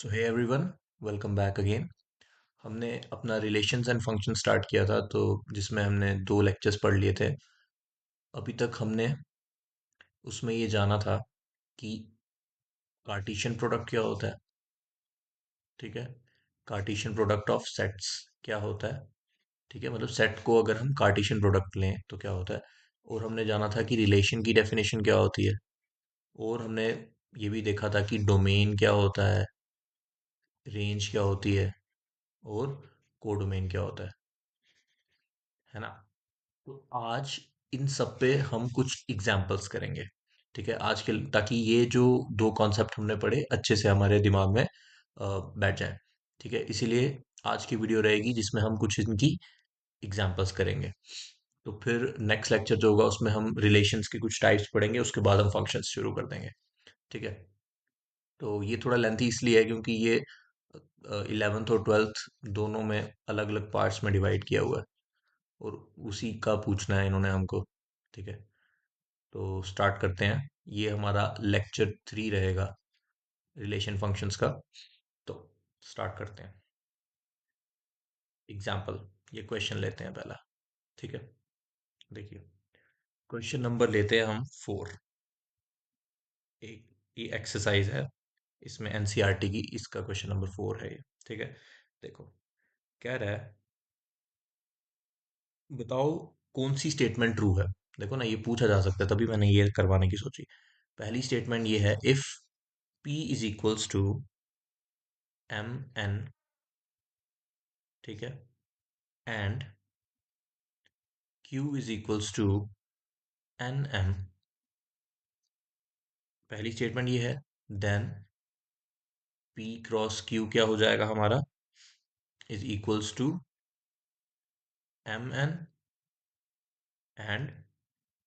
सो hey everyone, welcome back again. हमने अपना relations and function start किया था, तो जिसमें हमने दो लेक्चर्स पढ़ लिए थे। अभी तक हमने उसमें ये जाना था कि कार्टेशियन प्रोडक्ट क्या होता है। ठीक है, कार्टेशियन प्रोडक्ट ऑफ सेट्स क्या होता है। ठीक है, मतलब सेट को अगर हम कार्टेशियन प्रोडक्ट लें तो क्या होता है। और हमने जाना था कि रिलेशन की डेफिनेशन क्या होती है। और हमने ये भी देखा था कि डोमेन क्या होता है, रेंज क्या होती है, और कोडोमेन क्या होता है ना। तो आज इन सब पे हम कुछ एग्जाम्पल्स करेंगे। ठीक है, आज के ताकि ये जो दो कॉन्सेप्ट हमने पढ़े अच्छे से हमारे दिमाग में बैठ जाएं। ठीक है, इसीलिए आज की वीडियो रहेगी जिसमें हम कुछ इनकी एग्जाम्पल्स करेंगे। तो फिर नेक्स्ट लेक्चर जो होगा उसमें हम रिलेशंस के कुछ टाइप्स पढ़ेंगे, उसके बाद हम फंक्शंस शुरू कर देंगे। ठीक है, तो ये थोड़ा लेंथी इसलिए है क्योंकि ये 11th और 12th दोनों में अलग अलग पार्ट्स में डिवाइड किया हुआ है, और उसी का पूछना है इन्होंने हमको। ठीक है, तो स्टार्ट करते हैं। ये हमारा लेक्चर 3 रहेगा रिलेशन फंक्शंस का। तो स्टार्ट करते हैं। एग्जाम्पल, ये क्वेश्चन लेते हैं पहला। ठीक है, देखिए, क्वेश्चन नंबर लेते हैं हम 4। एक ये एक्सरसाइज है, इसमें एनसीईआरटी की इसका क्वेश्चन नंबर 4 है ये। ठीक है, देखो, कह रहा है बताओ कौन सी स्टेटमेंट ट्रू है। देखो ना, ये पूछा जा सकता है, तभी मैंने ये करवाने की सोची। पहली स्टेटमेंट ये है, if P is equals to MN। ठीक है, and Q is equals to NM। पहली स्टेटमेंट ये है, देन P क्रॉस Q क्या हो जाएगा हमारा, is equals to MN and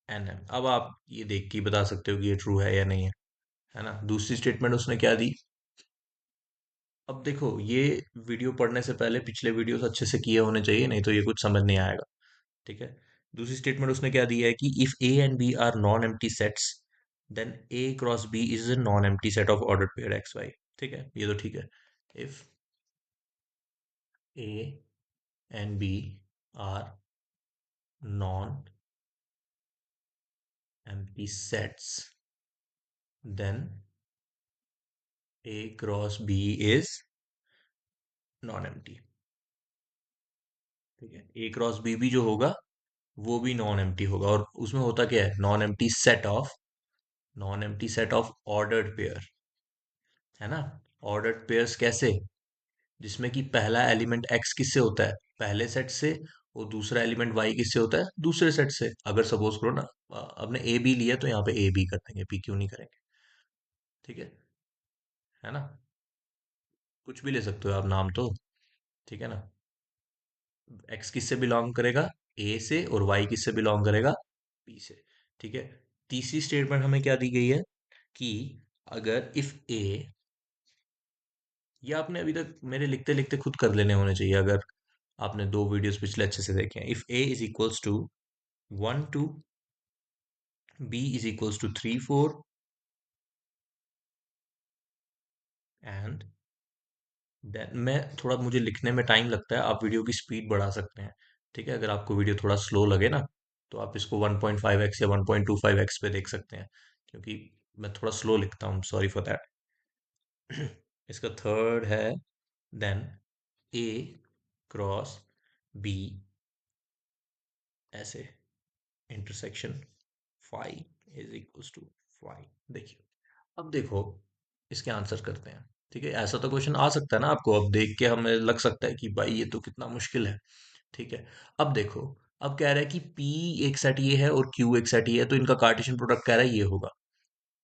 NM। अब आप ये देख के ही बता सकते हो कि ये ट्रू है या नहीं है ना। दूसरी स्टेटमेंट उसने क्या दी। अब देखो, ये वीडियो पढ़ने से पहले पिछले वीडियोस अच्छे से किए होने चाहिए, नहीं तो ये कुछ समझ नहीं आएगा। ठीक है, दूसरी स्टेटमेंट उसने क्या दी है कि if A and B are non empty sets, then A cross B is a non empty set of order pair X Y. ठीक है, ये तो ठीक है। If A and B are non-empty sets, then A cross B is non-empty। ठीक है, A cross B भी जो होगा वो भी नॉन एम्प्टी होगा, और उसमें होता क्या है, non empty set of ordered pair, है ना। ऑर्डर्ड पेयर्स कैसे, जिसमें कि पहला एलिमेंट x किससे होता है, पहले सेट से, और दूसरा एलिमेंट y किससे होता है, दूसरे सेट से। अगर सपोज करो ना, आपने ए बी लिया तो यहाँ पे ए बी कर देंगे, पी क्यों नहीं करेंगे। ठीक है ना। कुछ भी ले सकते हो आप नाम तो। ठीक है ना, x किससे बिलोंग करेगा, a से, और y किससे बिलोंग करेगा, b से। ठीक है, तीसरी स्टेटमेंट हमें क्या दी गई है कि अगर इफ a, ये आपने अभी तक मेरे लिखते लिखते खुद कर लेने होने चाहिए अगर आपने दो वीडियोस पिछले अच्छे से देखे हैं। If a is equals to 1 2, b is equals to 3 4, and then, मैं थोड़ा, मुझे लिखने में टाइम लगता है, आप वीडियो की स्पीड बढ़ा सकते हैं। ठीक है, अगर आपको वीडियो थोड़ा स्लो लगे ना, तो आप इसको 1.5x या 1.25x पे देख सकते हैं, क्योंकि मैं थोड़ा स्लो लिखता हूँ, सॉरी फॉर दैट। इसका थर्ड है, देन A क्रॉस B ऐसे, intersection five is equals to five. देखिए, अब देखो, इसके आंसर करते हैं। ठीक है, ऐसा तो क्वेश्चन आ सकता है ना आपको, अब देख के हमें लग सकता है कि भाई ये तो कितना मुश्किल है। ठीक है, अब देखो, अब कह रहा है कि P एक सेट ये है और Q एक सेट ये है, तो इनका कार्टेशियन प्रोडक्ट कह रहा है ये होगा।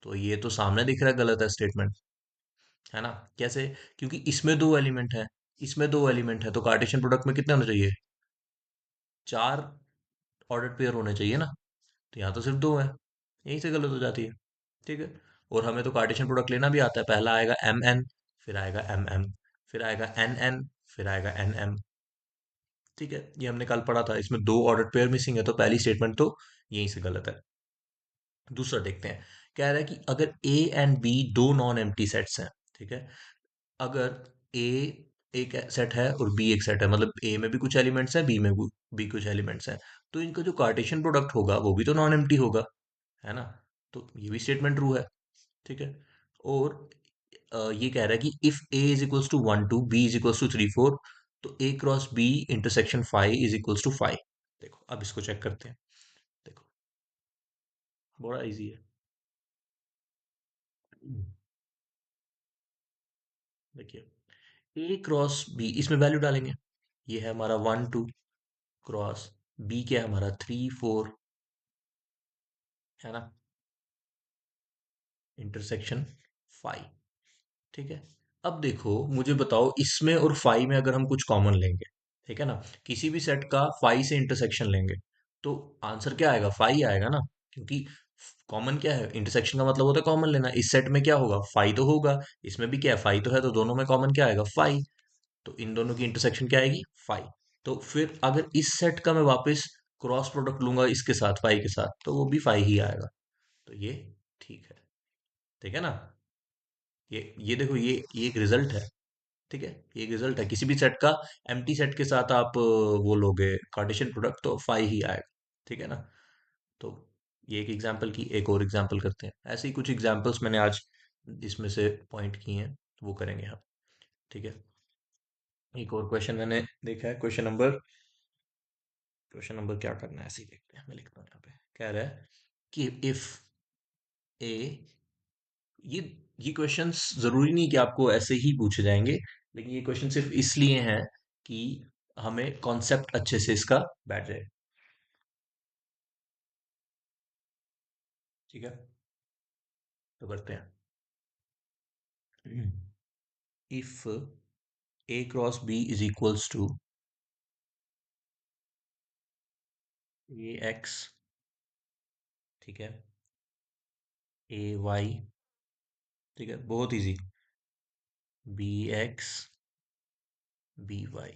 तो ये तो सामने दिख रहा है गलत है स्टेटमेंट, है ना। कैसे, क्योंकि इसमें दो एलिमेंट है, इसमें दो एलिमेंट है, तो कार्टेशियन प्रोडक्ट में कितने होने चाहिए, चार ऑर्डर पेयर होने चाहिए ना। तो यहाँ तो सिर्फ दो है, यहीं से गलत हो जाती है। ठीक है, और हमें तो कार्टेशियन प्रोडक्ट लेना भी आता है। पहला आएगा MN, फिर आएगा MM, फिर आएगा NN, फिर आएगा NM। ठीक है, ये हमने कल पढ़ा था, इसमें दो ऑर्डर पेयर मिसिंग है, तो पहली स्टेटमेंट तो यहीं से गलत है। दूसरा देखते हैं, कह रहा है कि अगर A एंड B दो नॉन एम्प्टी सेट्स हैं। ठीक है, अगर ए एक सेट है और बी एक सेट है, मतलब ए में भी कुछ एलिमेंट्स हैं, बी में भी कुछ एलिमेंट्स हैं, तो इनका जो कार्टेशियन प्रोडक्ट होगा वो भी तो नॉन एम्प्टी होगा, है ना? तो ये भी स्टेटमेंट ट्रू है। ठीक है। और ये कह रहा है कि if A is equals to 1 2, B is equals to 3 4, तो A cross B intersection 5 is equals to 5। देखो अब इसको चेक करते हैं। देखो बड़ा इजी है। देखिए ए क्रॉस बी, इसमें वैल्यू डालेंगे। ये है हमारा 1 2 क्रॉस बी, क्या है हमारा 3 4, है ना? इंटरसेक्शन 5। ठीक है। अब देखो मुझे बताओ, इसमें और 5 में अगर हम कुछ कॉमन लेंगे, ठीक है ना, किसी भी सेट का 5 से इंटरसेक्शन लेंगे, तो आंसर क्या आएगा? 5 आएगा ना। क्योंकि कॉमन क्या है, इंटरसेक्शन का मतलब होता है कॉमन लेना। इस सेट में क्या होगा? 5 तो होगा, इसमें भी क्या है? 5 तो है, तो दोनों में कॉमन क्या आएगा? 5। तो इन दोनों की इंटरसेक्शन क्या आएगी? 5। तो फिर अगर इस सेट का मैं वापस क्रॉस प्रोडक्ट लूंगा इसके साथ, 5 के साथ, तो वो भी 5 ही आएगा। तो ये ठीक है। ठीक है ना? ये देखो, ये एक रिजल्ट है। ठीक है, ये एक रिजल्ट है। किसी भी सेट का एम्प्टी सेट के साथ आप वो लोगे कार्टेशियन प्रोडक्ट, तो 5 ही आएगा। ठीक है ना? तो ये एक एग्जांपल की, एक और एग्जांपल करते हैं। ऐसे ही कुछ एग्जांपल्स मैंने आज इसमें से पॉइंट किए हैं, वो करेंगे हम। ठीक है। एक और क्वेश्चन मैंने देखा है, क्वेश्चन नंबर क्या करना है, ऐसे ही देखते हैं। मैं लिखता हूँ यहाँ पे। कह रहा है कि इफ ए, ये ये क्वेश्चंस जरूरी नहीं कि आपको ऐसे ही पूछे जाएंगे, लेकिन ये क्वेश्चन सिर्फ इसलिए हैं कि हमें कॉन्सेप्ट अच्छे से इसका बैठ जाए। ठीक है, तो करते हैं। If A cross B is equals to A X, ठीक है, ए वाई, ठीक है, बहुत easy, B X B Y,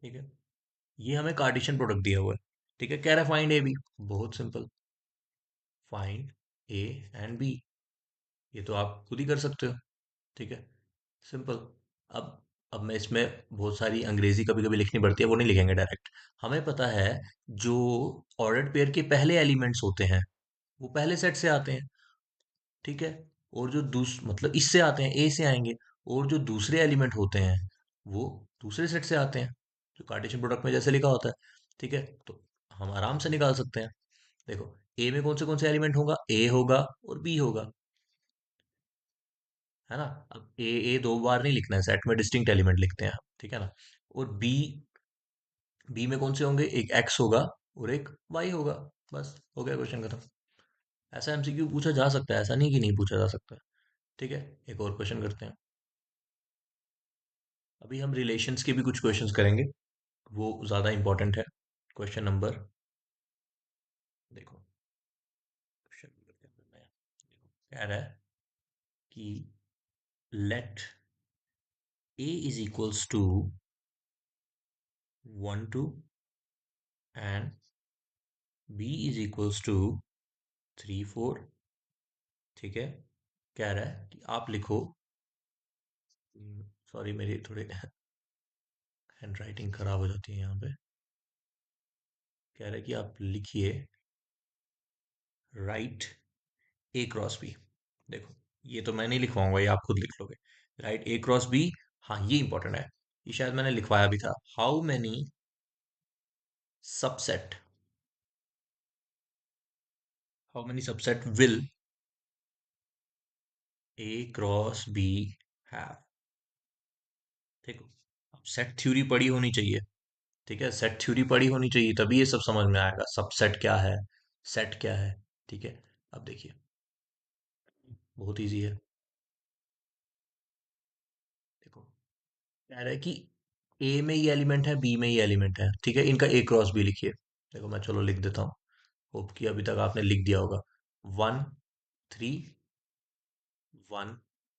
ठीक है। ये हमें कार्टेशियन प्रोडक्ट दिया हुआ है। ठीक है, कह रहा है फाइंड ए बी। बहुत simple, find A and B. ये तो आप खुद ही कर सकते हो। ठीक है, सिंपल। अब अब मैं इसमें बहुत सारी अंग्रेजी कभी कभी लिखनी पड़ती है, वो नहीं लिखेंगे डायरेक्ट। हमें पता है जो ऑर्डर्ड पेयर के पहले एलिमेंट्स होते हैं वो पहले सेट से आते हैं। ठीक है। और जो मतलब इससे आते हैं, ए से आएंगे। और जो दूसरे एलिमेंट होते हैं वो दूसरे सेट से आते हैं, जो कार्टेशियन प्रोडक्ट में जैसे लिखा होता है। ठीक है, तो हम आराम से निकाल सकते हैं। देखो, ए में कौन से एलिमेंट होगा? ए होगा और बी होगा, है ना? अब ए दो बार नहीं लिखना है, सेट में डिस्टिंक्ट एलिमेंट लिखते हैं हम, ठीक है ना? और बी, बी में कौन से होंगे? एक एक्स होगा और एक वाई होगा। बस हो गया, क्वेश्चन खत्म। ऐसा एमसीक्यू पूछा जा सकता है, ऐसा नहीं कि नहीं पूछा जा सकता। ठीक है, एक और क्वेश्चन करते हैं। अभी हम रिलेशंस के भी कुछ क्वेश्चंस करेंगे, वो ज़्यादा इंपॉर्टेंट है। क्वेश्चन नंबर, देखो क्वेश्चन नंबर क्या करना है। देखो, कह रहा है कि let A is equals to 1 2 and B is equals to 3 4। ठीक है, कह रहा है कि आप लिखो, सॉरी मेरी थोड़ी हैंड राइटिंग खराब हो जाती है यहाँ पे। कह रहा है कि आप लिखिए राइट ए क्रॉस बी। देखो, ये तो मैं नहीं लिखवाऊंगा, ये आप खुद लिख लोगे। राइट ए क्रॉस बी। हाँ, ये इंपॉर्टेंट है, ये शायद मैंने लिखवाया भी था। How many subset, how many subset will A cross B have. देखो, अब सेट थ्योरी पढ़ी होनी चाहिए। ठीक है, सेट थ्योरी पढ़ी होनी चाहिए, तभी ये सब समझ में आएगा, सबसेट क्या है, सेट क्या है। ठीक है, अब देखिए, बहुत इजी है। देखो, कह रहा है कि ए में ये एलिमेंट है, बी में ये एलिमेंट है, ठीक है, इनका ए क्रॉस बी लिखिए। देखो मैं चलो लिख देता हूँ, होप कि अभी तक आपने लिख दिया होगा। 1 3 1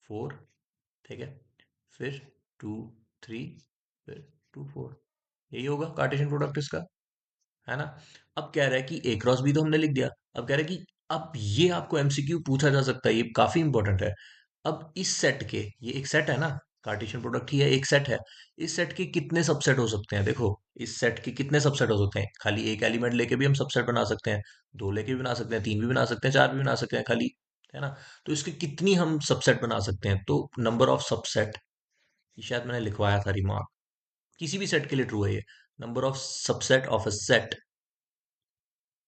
4, ठीक है, फिर 2 3, फिर 2 4। यही होगा कार्टेशियन प्रोडक्ट इसका, है ना? अब कह रहा है कि ए क्रॉस बी तो हमने लिख दिया। अब कह रहा है कि अब ये आपको एमसीक्यू पूछा जा सकता है, ये काफी इंपॉर्टेंट है। अब इस सेट के, ये एक सेट है ना, कार्टेशियन प्रोडक्ट ही है, एक सेट है। इस सेट के कितने सबसेट हो सकते हैं? देखो, इस सेट के कितने सबसेट हो सकते हैं? खाली एक एलिमेंट लेके भी हम सबसेट बना सकते हैं, दो लेके भी बना सकते हैं, तीन भी बना सकते हैं, चार भी बना सकते हैं, खाली, है ना? तो इसके कितनी हम सबसेट बना सकते हैं? तो नंबर ऑफ सबसेट, शायद मैंने लिखवाया था रिमार्क, किसी भी सेट के लिए ट्रू है ये। Number of subset of a set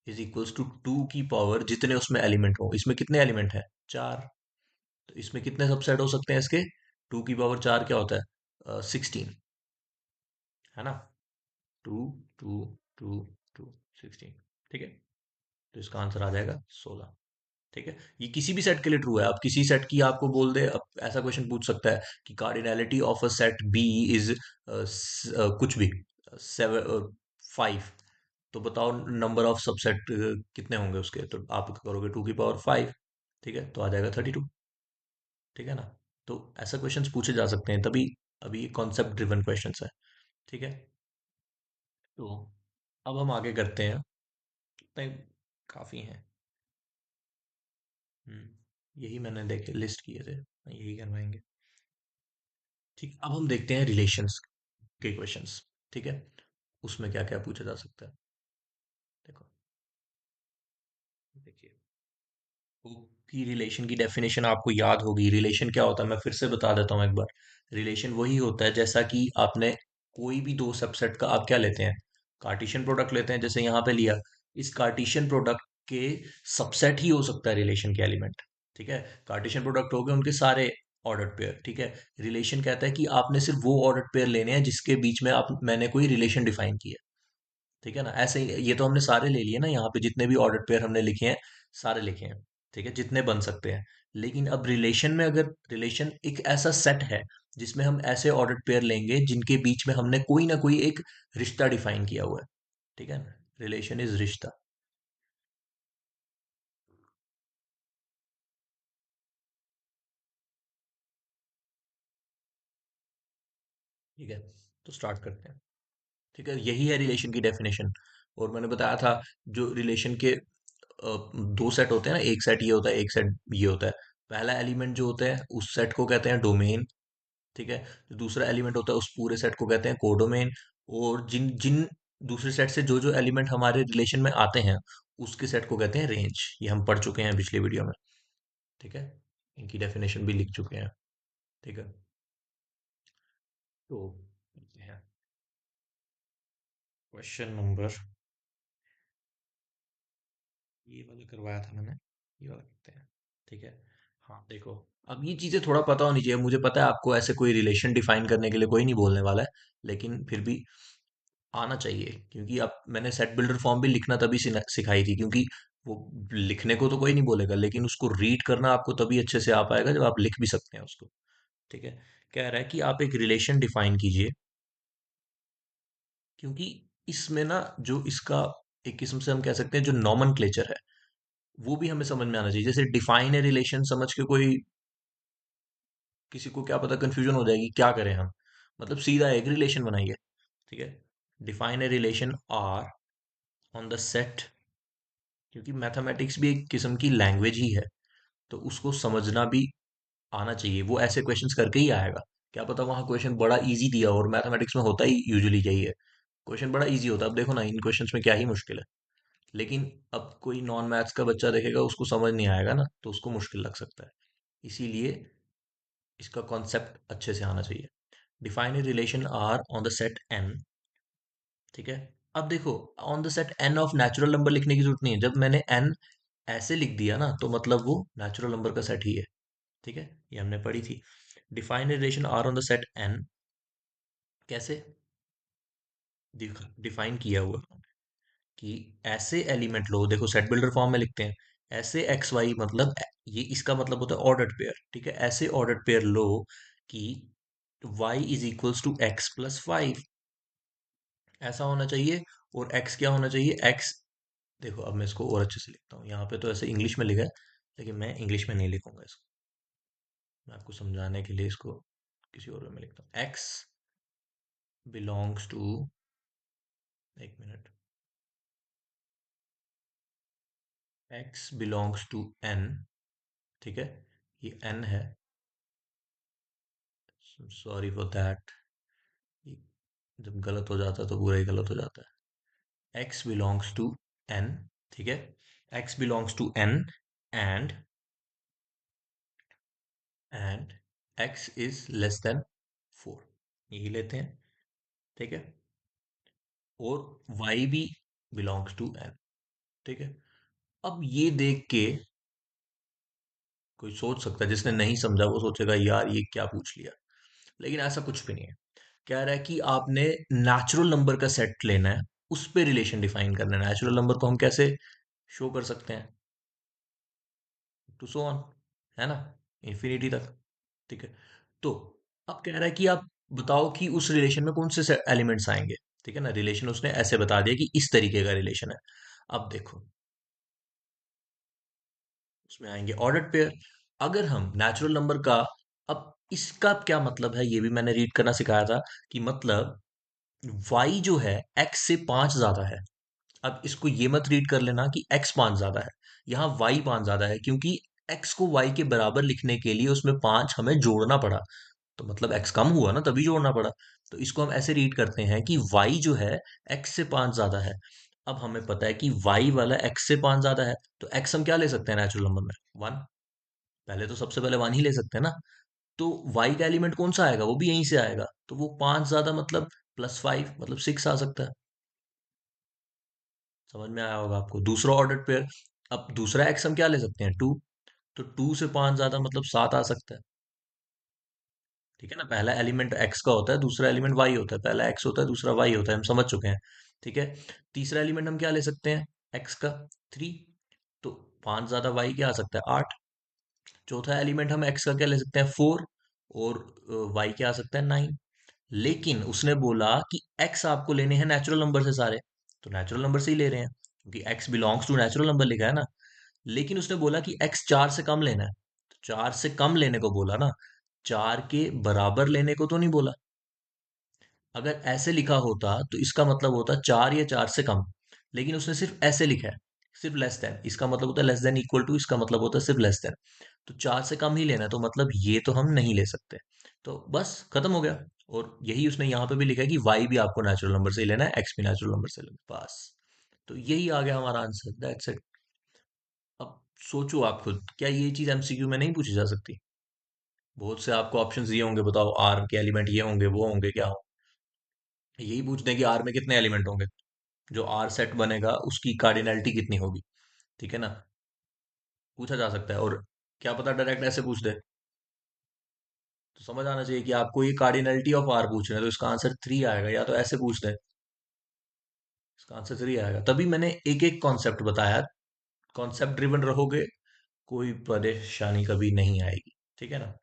is equals to two की पावर जितने उसमें एलिमेंट हो। इसमें कितने एलिमेंट है? चार। तो इसमें कितने सबसेट हो सकते हैं इसके? टू की पावर चार क्या होता है? 16, है ना? Two, two, two, two, 16। ठीक है, तो इसका आंसर आ जाएगा 16। ठीक है, ये किसी भी सेट के लिए ट्रू है। अब किसी सेट की आपको बोल दे, अब ऐसा क्वेश्चन पूछ सकता है कि cardinality of a set B is कुछ भी, सेवन, 5, तो बताओ नंबर ऑफ सबसेट कितने होंगे उसके? तो आप करोगे 2 की पावर 5, ठीक है, तो आ जाएगा 32। ठीक है ना? तो ऐसा क्वेश्चंस पूछे जा सकते हैं तभी। अभी कॉन्सेप्ट ड्रिवन क्वेश्चंस है। ठीक है, तो अब हम आगे करते हैं। कितने काफी हैं। यही मैंने देखे लिस्ट किए थे, यही करवाएंगे। ठीक, अब हम देखते हैं रिलेशंस के क्वेश्चंस। ठीक है, उसमें क्या क्या पूछा जा सकता है? देखो, देखिए, की रिलेशन की डेफिनेशन आपको याद होगी। रिलेशन क्या होता है मैं फिर से बता देता हूँ एक बार। रिलेशन वही होता है जैसा कि आपने कोई भी दो सबसेट का आप क्या लेते हैं? कार्टेशियन प्रोडक्ट लेते हैं, जैसे यहाँ पे लिया। इस कार्टेशियन प्रोडक्ट के सबसेट ही हो सकता है रिलेशन के एलिमेंट। ठीक है, कार्टेशियन प्रोडक्ट हो गए उनके सारे ऑर्डर पेयर। ठीक है, रिलेशन कहता है कि आपने सिर्फ वो ऑर्डर पेयर लेने हैं जिसके बीच में आप मैंने कोई रिलेशन डिफाइन किया। ठीक है ना? ऐसे ही ये तो हमने सारे ले लिए ना, यहाँ पे जितने भी ऑर्डर पेयर हमने लिखे हैं, सारे लिखे हैं। ठीक है, जितने बन सकते हैं। लेकिन अब रिलेशन में, अगर रिलेशन एक ऐसा सेट है जिसमें हम ऐसे ऑर्डर पेयर लेंगे जिनके बीच में हमने कोई ना कोई एक रिश्ता डिफाइन किया हुआ है। ठीक है ना? रिलेशन इज रिश्ता। ठीक है, तो स्टार्ट करते हैं। ठीक है, यही है रिलेशन की डेफिनेशन। और मैंने बताया था, जो रिलेशन के दो सेट होते हैं ना, एक सेट ये होता है, एक सेट ये होता है। पहला एलिमेंट जो होता है उस सेट को कहते हैं डोमेन। ठीक है, जो दूसरा एलिमेंट होता है उस पूरे सेट को कहते हैं कोडोमेन। और जिन जिन दूसरे सेट से जो जो एलिमेंट हमारे रिलेशन में आते हैं उसके सेट को कहते हैं रेंज। ये हम पढ़ चुके हैं पिछले वीडियो में। ठीक है, इनकी डेफिनेशन भी लिख चुके हैं। ठीक है, तो क्वेश्चन नंबर, ये वाला करवाया था मैंने, ये वाला करते हैं। ठीक है, हाँ देखो, अब ये चीजें थोड़ा पता होनी चाहिए। मुझे पता है आपको ऐसे कोई रिलेशन डिफाइन करने के लिए कोई नहीं बोलने वाला है, लेकिन फिर भी आना चाहिए। क्योंकि अब मैंने सेट बिल्डर फॉर्म भी लिखना तभी सिखाई थी, क्योंकि वो लिखने को तो कोई नहीं बोलेगा, लेकिन उसको रीड करना आपको तभी अच्छे से आ पाएगा जब आप लिख भी सकते हैं उसको। ठीक है, कह रहा है कि आप एक रिलेशन डिफाइन कीजिए। क्योंकि इसमें ना, जो इसका एक किस्म से हम कह सकते हैं जो नॉमनक्लेचर है, वो भी हमें समझ में आना चाहिए। जैसे डिफाइन ए रिलेशन समझ के कोई, किसी को क्या पता कंफ्यूजन हो जाएगी, क्या करें हम? मतलब सीधा एक रिलेशन बनाइए। ठीक है, define a relation R on the set. क्योंकि मैथमेटिक्स भी एक किस्म की लैंग्वेज ही है, तो उसको समझना भी आना चाहिए। वो ऐसे क्वेश्चंस करके ही आएगा। क्या पता वहां क्वेश्चन बड़ा इजी दिया हो, और मैथमेटिक्स में होता ही यूजुअली यही है, क्वेश्चन बड़ा इजी होता है। अब देखो ना, इन क्वेश्चंस में क्या ही मुश्किल है। लेकिन अब कोई नॉन मैथ्स का बच्चा देखेगा, उसको समझ नहीं आएगा ना, तो उसको मुश्किल लग सकता है। इसीलिए इसका कॉन्सेप्ट अच्छे से आना चाहिए। Define a relation R on the set N. ठीक है, अब देखो, on the set N of natural number लिखने की जरूरत नहीं है। जब मैंने एन ऐसे लिख दिया ना, तो मतलब वो नेचुरल नंबर का सेट ही है। ठीक है, ये हमने पढ़ी थी। Define relation R on the set N, कैसे डिफाइन किया हुआ कि ऐसे एलिमेंट लो। देखो, सेट बिल्डर फॉर्म में लिखते हैं, ऐसे एक्स वाई, मतलब ये इसका मतलब होता है ऑर्डर्ड पेयर। ठीक है, ऐसे ऑर्डर्ड पेयर लो कि y is equals to x+5, ऐसा होना चाहिए। और x क्या होना चाहिए? x, देखो अब मैं इसको और अच्छे से लिखता हूँ। यहाँ पे तो ऐसे इंग्लिश में लिखा है, लेकिन मैं इंग्लिश में नहीं लिखूंगा इसको। मैं आपको समझाने के लिए इसको किसी और वे में लिखता हूँ। x बिलोंग्स टू, एक minute, x belongs to n। ठीक है, ये n है। Sorry for that. जब गलत हो जाता है तो पूरा ही गलत हो जाता है। x बिलोंग्स टू n, ठीक है। x belongs to n and and x is less than 4, यही लेते हैं, ठीक है। और y भी बिलोंग्स टू n, ठीक है। अब ये देख के कोई सोच सकता है, जिसने नहीं समझा वो सोचेगा यार ये क्या पूछ लिया, लेकिन ऐसा कुछ भी नहीं है। कह रहा है कि आपने नेचुरल नंबर का सेट लेना है, उस पे रिलेशन डिफाइन करना है। नेचुरल नंबर को हम कैसे शो कर सकते हैं, टू सो ऑन, है ना, इंफिनिटी तक, ठीक है। तो अब कह रहा है कि आप बताओ कि उस रिलेशन में कौन से एलिमेंट्स आएंगे, ठीक है ना। रिलेशन उसने ऐसे बता दिया कि इस तरीके का रिलेशन है। अब देखो, उसमें आएंगे ऑर्डर्ड पेयर। अगर हम नेचुरल नंबर का, अब इसका क्या मतलब है ये भी मैंने रीड करना सिखाया था, कि मतलब y जो है x से 5 ज्यादा है। अब इसको ये मत रीड कर लेना कि x 5 ज्यादा है, यहाँ y 5 ज्यादा है, क्योंकि x को y के बराबर लिखने के लिए उसमें 5 हमें जोड़ना पड़ा। तो मतलब x कम हुआ ना, तभी जोड़ना पड़ा। तो इसको हम ऐसे रीड करते हैं कि y जो है x से 5 ज्यादा है। अब हमें पता है कि y वाला x से 5 ज्यादा है, तो x हम क्या ले सकते हैं नेचुरल नंबर में, 1। पहले तो सबसे पहले 1 ही ले सकते हैं ना। तो y का एलिमेंट कौन सा आएगा, वो भी यहीं से आएगा, तो वो 5 ज्यादा मतलब +5 मतलब 6 आ सकता है। समझ में आया होगा आपको, दूसरा ऑर्डर पेयर। अब दूसरा x हम क्या ले सकते हैं, 2। तो 2 से 5 ज्यादा मतलब 7 आ सकता है, ठीक है ना। पहला एलिमेंट x का होता है, दूसरा एलिमेंट y होता है। पहला x होता है, दूसरा y होता है, हम समझ चुके हैं, ठीक है। तीसरा एलिमेंट हम क्या ले सकते हैं, x का 3। तो 5 ज्यादा y क्या आ सकता है, 8। चौथा एलिमेंट हम x का क्या ले सकते हैं, 4। और y क्या आ सकता है, 9। लेकिन उसने बोला कि x आपको लेने हैं नेचुरल नंबर से सारे, तो नेचुरल नंबर से ही ले रहे हैं, क्योंकि x belongs to natural number लिखा है ना। लेकिन उसने बोला कि x 4 से कम लेना है, तो 4 से कम लेने को बोला ना, 4 के बराबर लेने को तो नहीं बोला। अगर ऐसे लिखा होता तो इसका मतलब होता 4 या 4 से कम। लेकिन उसने सिर्फ ऐसे लिखा है, सिर्फ लेस देन, इसका मतलब होता है लेस देन इक्वल टू, इसका मतलब होता है सिर्फ लेस देन। तो 4 से कम ही लेना है, तो मतलब ये तो हम नहीं ले सकते। तो बस खत्म हो गया। और यही उसने यहाँ पे भी लिखा है कि y भी आपको नेचुरल नंबर से ही लेना है, x भी नेचुरल नंबर से लेना है, बस। तो यही आ गया हमारा आंसर, दैट्स इट। अब सोचो आप खुद, क्या ये चीज एमसीक्यू में नहीं पूछी जा सकती। बहुत से आपको ऑप्शंस दिए होंगे, बताओ आर के एलिमेंट ये होंगे वो होंगे क्या हो। यही पूछते हैं कि आर में कितने एलिमेंट होंगे, जो आर सेट बनेगा उसकी कार्डिनैलिटी कितनी होगी, ठीक है ना। पूछा जा सकता है, और क्या पता डायरेक्ट ऐसे पूछ दे। तो समझ आना चाहिए कि आपको ये कार्डिनैलिटी ऑफ आर पूछ रहे हैं, तो इसका आंसर 3 आएगा, या तो ऐसे पूछ दे, इसका आंसर 3 आएगा। तभी मैंने एक एक कॉन्सेप्ट बताया। कॉन्सेप्ट ड्रिवन रहोगे, कोई परेशानी कभी नहीं आएगी, ठीक है ना।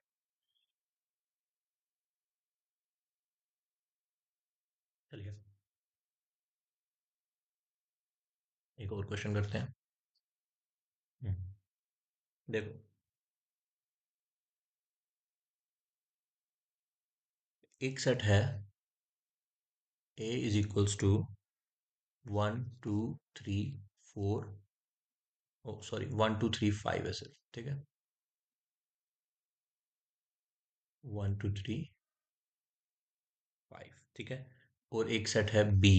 चलिए, एक और क्वेश्चन करते हैं। हम्म, देखो, एक सेट है, A is equals to 1 2 3 4, oh sorry 1 2 3 5 है सिर्फ, ठीक है। 1 2 3 5, ठीक है। और एक सेट है बी,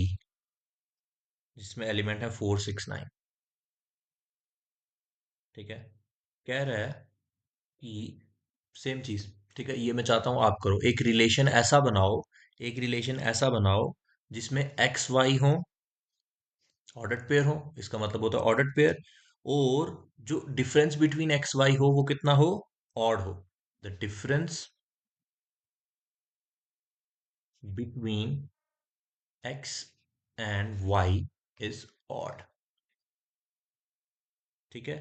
जिसमें एलिमेंट है 4 6 9, ठीक है। कह रहा है कि सेम चीज, ठीक है, ये मैं चाहता हूं आप करो, एक रिलेशन ऐसा बनाओ, एक रिलेशन ऐसा बनाओ जिसमें एक्स वाई हो, ऑर्डर्ड पेयर हो, इसका मतलब होता है ऑर्डर्ड पेयर। और जो डिफरेंस बिटवीन एक्स वाई हो वो कितना हो, ऑड हो। The difference between X and Y is odd, ठीक है।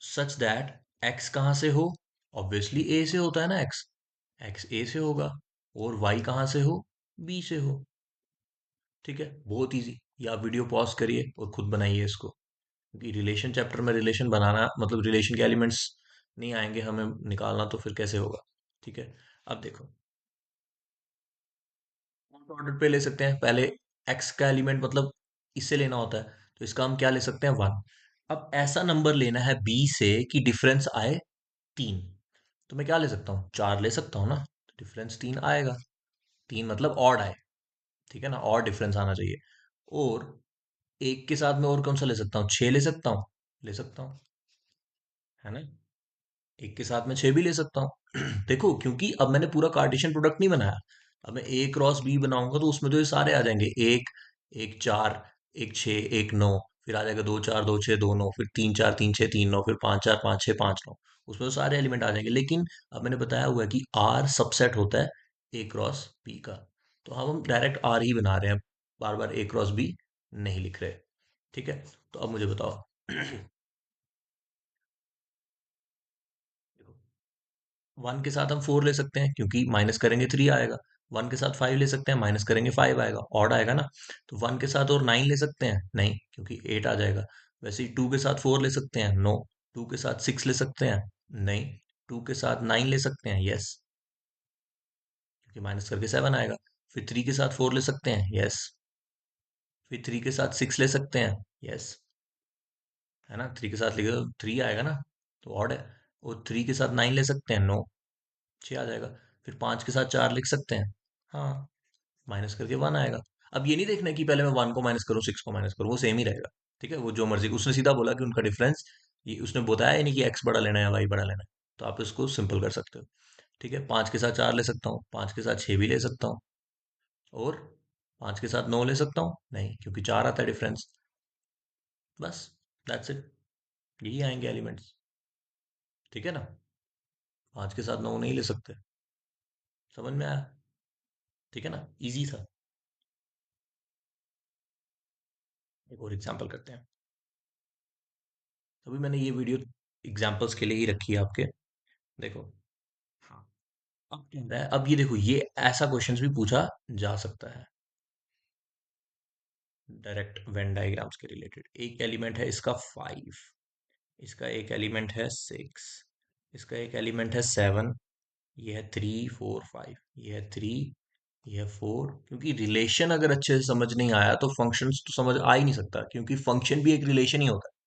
सच दैट एक्स कहां से हो, ऑब्वियसली ए से होता है ना, एक्स एक्स ए से होगा। और वाई कहां से हो, बी से हो, ठीक है। बहुत इजी, या आप वीडियो पॉज करिए और खुद बनाइए इसको, क्योंकि रिलेशन चैप्टर में रिलेशन बनाना मतलब रिलेशन के एलिमेंट्स नहीं आएंगे हमें निकालना, तो फिर कैसे होगा, ठीक है। अब देखो, ऑर्डर पे ले सकते हैं पहले। एक्स का एलिमेंट मतलब इससे लेना होता है, तो इसका हम क्या ले सकते हैं, 1। अब ऐसा नंबर लेना है बी से कि डिफरेंस आए 3, तो मैं क्या ले सकता हूँ, 4 ले सकता हूँ ना। डिफरेंस 3 आएगा। 3 मतलब ऑड आए, ठीक है ना, और डिफरेंस आना चाहिए। और एक के साथ में और कौन सा ले सकता हूँ, 6 ले सकता हूँ, ले सकता हूँ, है ना। एक के साथ में 6 भी ले सकता हूँ। देखो, क्योंकि अब मैंने पूरा कार्टेशियन प्रोडक्ट नहीं बनाया। अब मैं ए क्रॉस बी बनाऊंगा तो उसमें तो ये सारे आ जाएंगे, एक, एक चार, एक छः, एक नौ, फिर आ जाएगा दो चार दो छः दो नौ, फिर तीन चार तीन छः तीन नौ, फिर पाँच चार पाँच छः पाँच नौ। उसमें तो सारे एलिमेंट आ जाएंगे, लेकिन अब मैंने बताया हुआ है कि आर सबसेट होता है ए क्रॉस बी का। तो हम डायरेक्ट आर ही बना रहे हैं, बार बार ए क्रॉस बी नहीं लिख रहे। ठीक है, तो अब मुझे बताओ। वन के साथ हम फोर ले सकते हैं क्योंकि माइनस करेंगे थ्री आएगा। वन के साथ फाइव ले सकते हैं, माइनस करेंगे फाइव आएगा, ऑड आएगा ना। तो वन के साथ और नाइन ले सकते हैं, नहीं, क्योंकि एट आ जाएगा। वैसे ही टू के साथ फोर ले सकते हैं, नो। टू के साथ सिक्स ले सकते हैं, नहीं। टू के साथ नाइन ले सकते हैं, यस, क्योंकि माइनस करके सेवन आएगा। फिर थ्री के साथ फोर ले सकते हैं, यस। फिर थ्री के साथ सिक्स ले सकते हैं, यस, है ना। थ्री के साथ लिखे तो थ्री आएगा ना, तो ऑड है। और थ्री के साथ नाइन ले सकते हैं, नो, छः आ जाएगा। फिर पाँच के साथ चार लिख सकते हैं, हाँ, माइनस करके वन आएगा। अब ये नहीं देखना है कि पहले मैं वन को माइनस करूँ सिक्स को माइनस करूँ, वो सेम ही रहेगा। ठीक है, वो जो मर्जी, उसने सीधा बोला कि उनका डिफरेंस, ये उसने बताया ही नहीं कि एक्स बड़ा लेना है या वाई बड़ा लेना है। तो आप इसको सिंपल कर सकते हो। ठीक है, पाँच के साथ चार ले सकता हूँ, पाँच के साथ छः भी ले सकता हूँ, और पाँच के साथ नौ ले सकता हूँ, नहीं, क्योंकि चार आता है डिफरेंस। बस, दैट्स इट, यही आएंगे एलिमेंट्स। ठीक है ना, पाँच के साथ नौ नहीं ले सकते। समझ में आया? ठीक है ना, इजी था। एक और एग्जाम्पल करते हैं। अभी मैंने ये वीडियो एग्जाम्पल्स के लिए ही रखी है आपके। देखो, हाँ, अब क्या होता है, अब ये देखो, ये ऐसा क्वेश्चंस भी पूछा जा सकता है डायरेक्ट वेन डायग्राम्स के रिलेटेड। एक एलिमेंट है इसका फाइव, इसका एक एलिमेंट है सिक्स, इसका एक एलिमेंट है सेवन, ये है थ्री फोर फाइव, ये है थ्री, ये है फोर। क्योंकि रिलेशन अगर अच्छे से समझ नहीं आया तो फंक्शंस तो समझ आ ही नहीं सकता, क्योंकि फंक्शन भी एक रिलेशन ही होता है।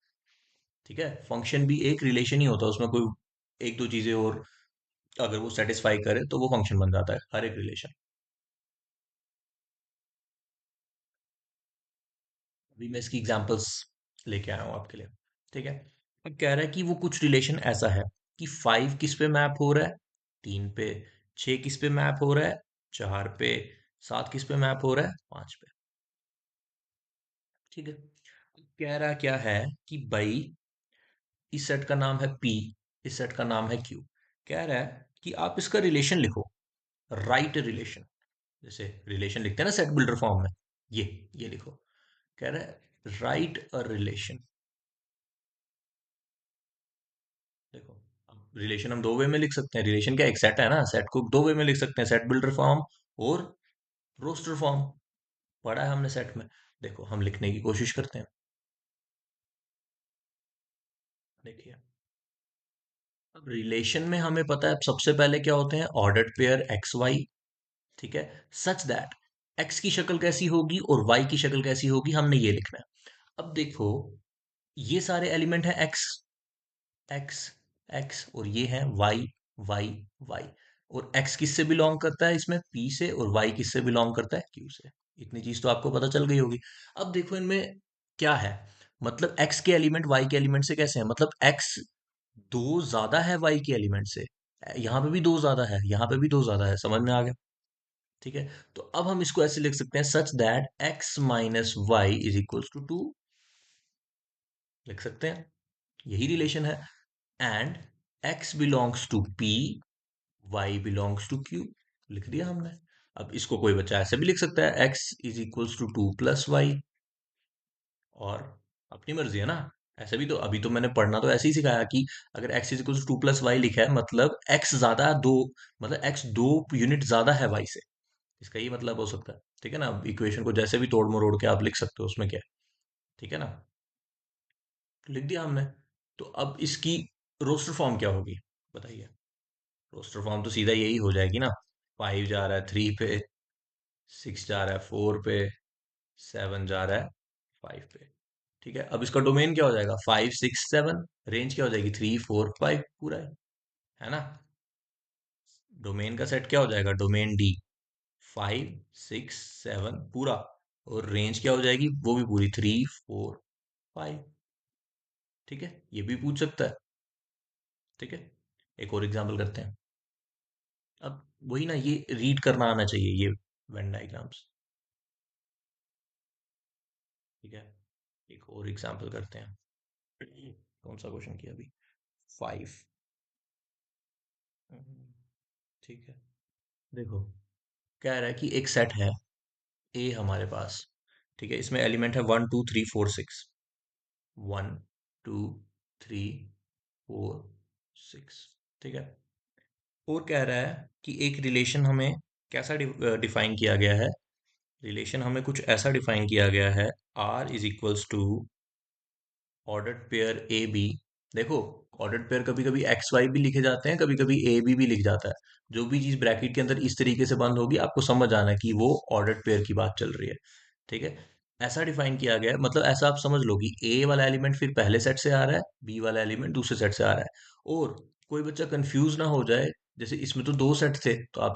ठीक है, फंक्शन भी एक रिलेशन ही होता है, उसमें कोई एक दो चीजें और अगर वो सेटिस्फाई करे तो वो फंक्शन बन जाता है, हर एक रिलेशन। अभी मैं इसकी एग्जांपल्स लेके आया हूँ आपके लिए। ठीक है, अब कह रहा है कि वो कुछ रिलेशन ऐसा है कि फाइव किस पे मैप हो रहा है, तीन पे। छह किस पे मैप हो रहा है, चार पे। सात किस पे मैप हो रहा है, पांच पे। ठीक है, अब कह रहा क्या है कि भाई, इस सेट का नाम है पी, इस सेट का नाम है क्यू। कह रहा है कि आप इसका रिलेशन लिखो, राइट रिलेशन। जैसे रिलेशन लिखते हैं ना सेट बिल्डर फॉर्म में, ये लिखो। कह रहा है राइट अ रिलेशन। देखो, अब रिलेशन हम दो वे में लिख सकते हैं, रिलेशन क्या एक सेट है ना, सेट को दो वे में लिख सकते हैं, सेट बिल्डर फॉर्म और रोस्टर फॉर्म। पढ़ा है हमने सेट में। देखो, हम लिखने की कोशिश करते हैं। देखिए, अब रिलेशन में हमें पता है सबसे पहले क्या होते हैं, ऑर्डर्ड पेयर एक्स वाई। ठीक है, सच दैट एक्स की शक्ल कैसी होगी और वाई की शक्ल कैसी होगी, हमने ये लिखना है। अब देखो, ये सारे एलिमेंट है एक्स, एक्स, एक्स, और ये है वाई, वाई, वाई। और एक्स किससे बिलोंग करता है इसमें, पी से, और वाई किससे बिलोंग करता है, क्यू से। इतनी चीज तो आपको पता चल गई होगी। अब देखो इनमें क्या है, मतलब एक्स के एलिमेंट वाई के एलिमेंट से कैसे हैं, मतलब एक्स दो ज्यादा है वाई के एलिमेंट से। यहाँ पे भी दो ज्यादा है, यहाँ पे भी दो ज्यादा है, समझ में आ गया। ठीक है, तो अब हम इसको ऐसे लिख सकते हैं, such that X minus Y is equals to two. लिख सकते हैं, यही रिलेशन है। And x belongs to p, y belongs to q। लिख दिया हमने। अब इसको कोई बच्चा ऐसे भी लिख सकता है, x is equals to two plus Y. और अपनी मर्जी है ना, ऐसे भी तो, अभी तो मैंने पढ़ना तो ऐसे ही सिखाया कि अगर x is equals to two plus Y लिखा है, मतलब x ज्यादा है दो, मतलब x दो यूनिट ज्यादा है y से। इसका ये मतलब हो सकता है। ठीक है ना, इक्वेशन को जैसे भी तोड़ मरोड़ के आप लिख सकते हो, उसमें क्या है। ठीक है ना, तो लिख दिया हमने। तो अब इसकी रोस्टर फॉर्म क्या होगी, बताइए। रोस्टर फॉर्म तो सीधा यही हो जाएगी ना, फाइव जा रहा है थ्री पे, सिक्स जा रहा है फोर पे, सेवन जा रहा है फाइव पे। ठीक है, अब इसका डोमेन क्या हो जाएगा, फाइव सिक्स सेवन। रेंज क्या हो जाएगी, थ्री फोर फाइव, पूरा है ना। डोमेन का सेट क्या हो जाएगा, डोमेन डी, 5 6 7 पूरा, और रेंज क्या हो जाएगी, वो भी पूरी, 3 4 5। ठीक है, ये भी पूछ सकता है। ठीक है, एक और एग्जांपल करते हैं। अब वही ना, ये रीड करना आना चाहिए ये वेन डायग्राम्स। ठीक है, एक और एग्जांपल करते हैं। कौन सा क्वेश्चन किया अभी, 5। ठीक है, देखो, कह रहा है कि एक सेट है ए हमारे पास। ठीक है, इसमें एलिमेंट है 1 2 3 4 6, 1 2 3 4 6। ठीक है, और कह रहा है कि एक रिलेशन हमें कैसा डिफाइन किया गया है, रिलेशन हमें कुछ ऐसा डिफाइन किया गया है, R is equals to ordered pair A B. देखो, ऑर्डर्ड पेयर कभी कभी एक्स वाई भी लिखे जाते हैं, कभी कभी ए बी भी लिख जाता है। जो भी चीज ब्रैकेट के अंदर इस तरीके से बंद होगी, आपको समझ आना है कि वो ऑर्डर्ड पेयर की बात चल रही है। ठीक है, ऐसा डिफाइन किया गया है, मतलब ऐसा आप समझ लो कि ए वाला एलिमेंट फिर पहले सेट से आ रहा है, बी वाला एलिमेंट दूसरे सेट से आ रहा है। और कोई बच्चा कंफ्यूज ना हो जाए, जैसे इसमें तो दो सेट थे तो आप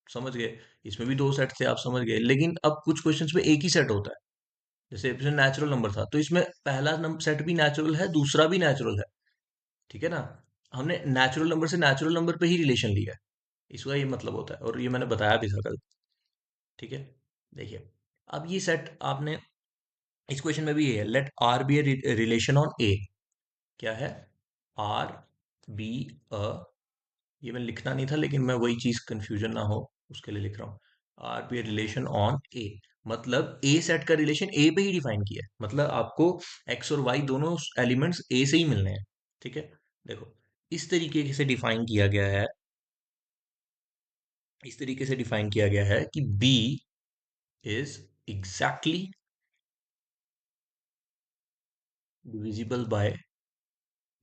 समझ गए, इसमें भी दो सेट थे आप समझ गए, लेकिन अब कुछ क्वेश्चंस में एक ही सेट होता है। जैसे इसमें नेचुरल नंबर था, तो इसमें पहला नंबर सेट भी नेचुरल है, दूसरा भी नेचुरल है। ठीक है ना, हमने नेचुरल नंबर से नेचुरल नंबर पे ही रिलेशन लिया है, इसका ये मतलब होता है, और ये मैंने बताया भी था कल। ठीक है, देखिए, अब ये सेट आपने, इस क्वेश्चन में भी ये है, let R B A relation on A. क्या है, आर बी अ, ये मैं लिखना नहीं था लेकिन मैं वही चीज कंफ्यूजन ना हो उसके लिए लिख रहा हूँ। R B A relation on A, मतलब ए सेट का रिलेशन ए पे ही डिफाइन किया है, मतलब आपको एक्स और वाई दोनों एलिमेंट्स ए से ही मिलने हैं। ठीक है, देखो, इस तरीके से डिफाइन किया गया है, इस तरीके से डिफाइन किया गया है कि B is exactly divisible by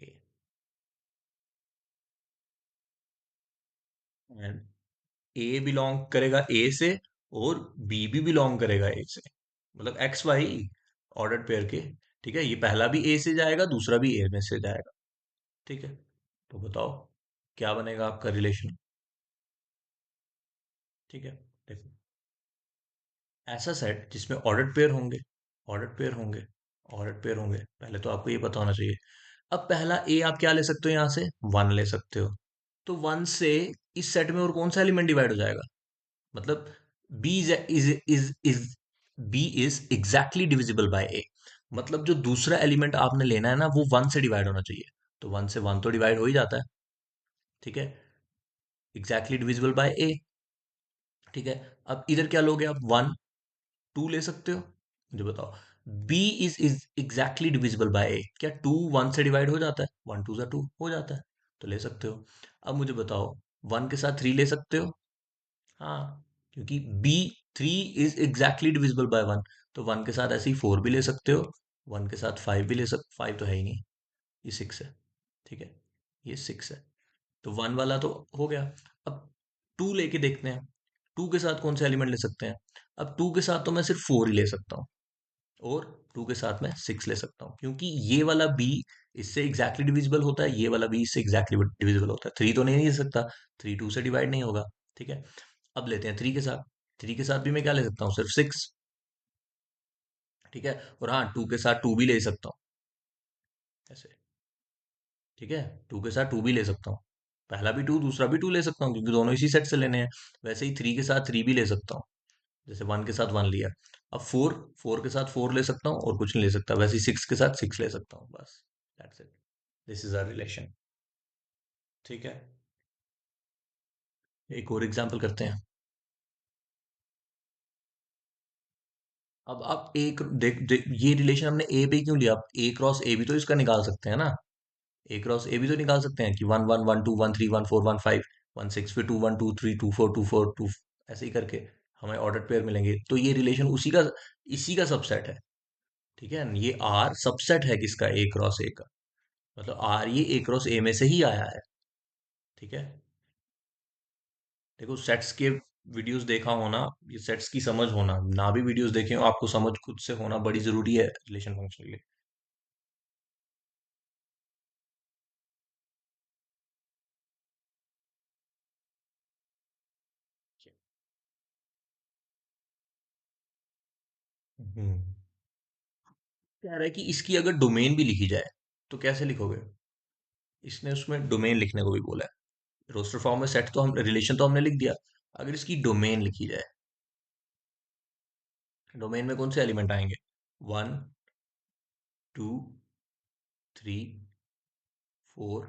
A, and A belong करेगा ए से, और बी भी बिलोंग करेगा ए से, मतलब एक्स वाई ऑर्डर पेयर के। ठीक है, ये पहला भी ए से जाएगा, दूसरा भी ए में से जाएगा। ठीक है, तो बताओ क्या बनेगा आपका रिलेशन। ठीक है, देखो, ऐसा सेट जिसमें ऑर्डर पेयर होंगे, ऑर्डर पेयर होंगे, ऑर्डर पेयर होंगे, पहले तो आपको ये पता होना चाहिए। अब पहला ए आप क्या ले सकते हो, यहां से 1 ले सकते हो, तो 1 से इस सेट में और कौन सा एलिमेंट डिवाइड हो जाएगा, मतलब B is B is exactly divisible by A, मतलब जो दूसरा एलिमेंट आपने लेना है ना, वो 1 से डिवाइड होना चाहिए। तो 1 से 1 तो डिवाइड हो ही जाता है। ठीक है, एग्जैक्टली डिविजिबल बाय ए। ठीक है, अब इधर क्या लोगे आप, 1 2 ले सकते हो, मुझे बताओ, B is exactly divisible by A, क्या 2 1 से डिवाइड हो जाता है, 1 2 2 हो जाता है, तो ले सकते हो। अब मुझे बताओ, 1 के साथ 3 ले सकते हो, हाँ, क्योंकि B, 3 is exactly divisible by 1, तो 1 के साथ ऐसे ही 4 भी ले सकते हो, 1 के साथ 5 भी ले सकते, 5 तो है ही नहीं, ये 6 है। ठीक है, ये 6 है, तो 1 वाला तो हो गया। अब 2 लेके देखते हैं, 2 के साथ कौन सा एलिमेंट ले सकते हैं। अब 2 के साथ तो मैं सिर्फ 4 ही ले सकता हूँ, और 2 के साथ मैं 6 ले सकता हूँ, क्योंकि ये वाला बी इससे एग्जैक्टली डिविजिबल होता है, ये वाला बी इससे एग्जैक्टली डिविजिबल होता है, 3 तो नहीं ले सकता, 3 2 से डिवाइड नहीं होगा। ठीक है, अब लेते हैं 3 के साथ, 3 के साथ भी मैं क्या ले सकता हूँ, सिर्फ 6। ठीक है, और हाँ, 2 के साथ 2 भी ले सकता हूँ, ऐसे। ठीक है, 2 के साथ 2 भी ले सकता हूँ, पहला भी 2 दूसरा भी 2 ले सकता हूँ, क्योंकि दोनों इसी सेट से लेने हैं। वैसे ही 3 के साथ 3 भी ले सकता हूँ, जैसे 1 के साथ 1 लिया। अब 4, 4 के साथ 4 ले सकता हूँ, और कुछ नहीं ले सकता, वैसे ही 6 के साथ 6 ले सकता हूँ, बस, that's it, this is our relation. ठीक है, एक और एग्जांपल करते हैं। अब आप एक देख ये रिलेशन हमने ए पे क्यों लिया, आप ए क्रॉस ए भी तो इसका निकाल सकते हैं ना, ए क्रॉस ए भी तो निकाल सकते हैं कि 1 1 1 2 1 3 1 4 1 5 1 6, फिर 2 1 2 3 2 4 2 4 2, ऐसे ही करके हमें ऑर्डर पेयर मिलेंगे, तो ये रिलेशन उसी का, इसी का सबसेट है। ठीक है, ये आर सबसेट है किसका, ए क्रॉस ए का, मतलब आर ये ए क्रॉस ए में से ही आया है। ठीक है, देखो, सेट्स के वीडियोस देखा होना, ये सेट्स की समझ होना, ना भी वीडियोस देखे हो, आपको समझ खुद से होना बड़ी जरूरी है रिलेशन फंक्शन के लिए। हम्म कह रहा है कि इसकी अगर डोमेन भी लिखी जाए तो कैसे लिखोगे? इसने उसमें डोमेन लिखने को भी बोला है। रोस्टर फॉर्म में सेट तो हम रिलेशन तो हमने लिख दिया, अगर इसकी डोमेन लिखी जाए, डोमेन में कौन से एलिमेंट आएंगे? 1 2 3 4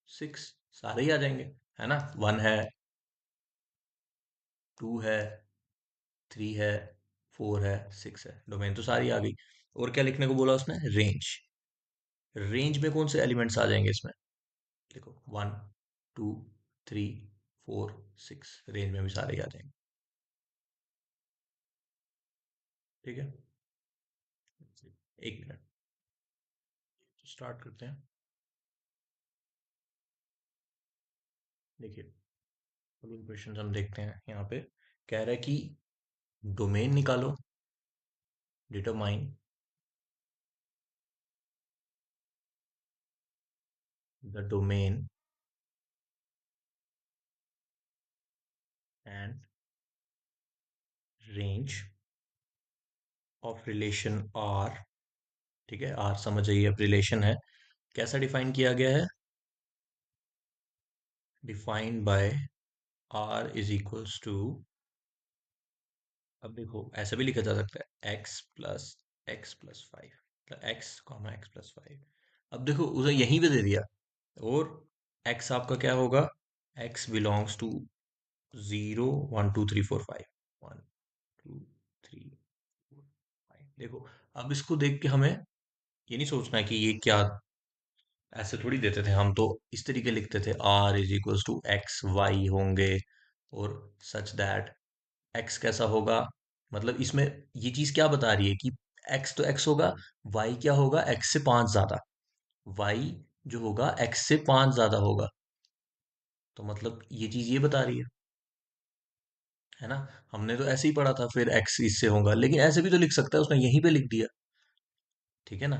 6, सारे ही आ जाएंगे, है ना? 1 है, 2 है, 3 है, 4 है, 6 है, डोमेन तो सारी आ गई। और क्या लिखने को बोला उसने? रेंज। रेंज में कौन से एलिमेंट्स आ जाएंगे इसमें? देखो, 1 2 3 4 6, रेंज में भी सारे ही आ जाएंगे। ठीक है, एक मिनट, स्टार्ट करते हैं। देखिए, अगले क्वेश्चन हम देखते हैं यहाँ पे। कह रहा है कि डोमेन निकालो, determine the domain and range of relation R. ठीक है, आर समझ आइए, अब रिलेशन है, कैसा डिफाइन किया गया है? Defined by R is equals to, अब देखो ऐसा भी लिखा जा सकता है, x plus 5, x comma x plus 5। अब देखो उसे यहीं पे दे दिया, और x आपका क्या होगा? x belongs to 0 1 2 3 4 5, 1 2 3 4 5। देखो, अब इसको देख के हमें ये नहीं सोचना है कि ये क्या, ऐसे थोड़ी देते थे हम तो, इस तरीके लिखते थे, r is equals to X Y होंगे, और सच दैट x कैसा होगा, मतलब इसमें ये चीज क्या बता रही है कि x तो x होगा, y क्या होगा? x से 5 ज्यादा, y जो होगा x से 5 ज्यादा होगा, तो मतलब ये चीज ये बता रही है ना? हमने तो ऐसे ही पढ़ा था, फिर x इससे होगा, लेकिन ऐसे भी तो लिख सकता है, उसने यहीं पे लिख दिया। ठीक है ना,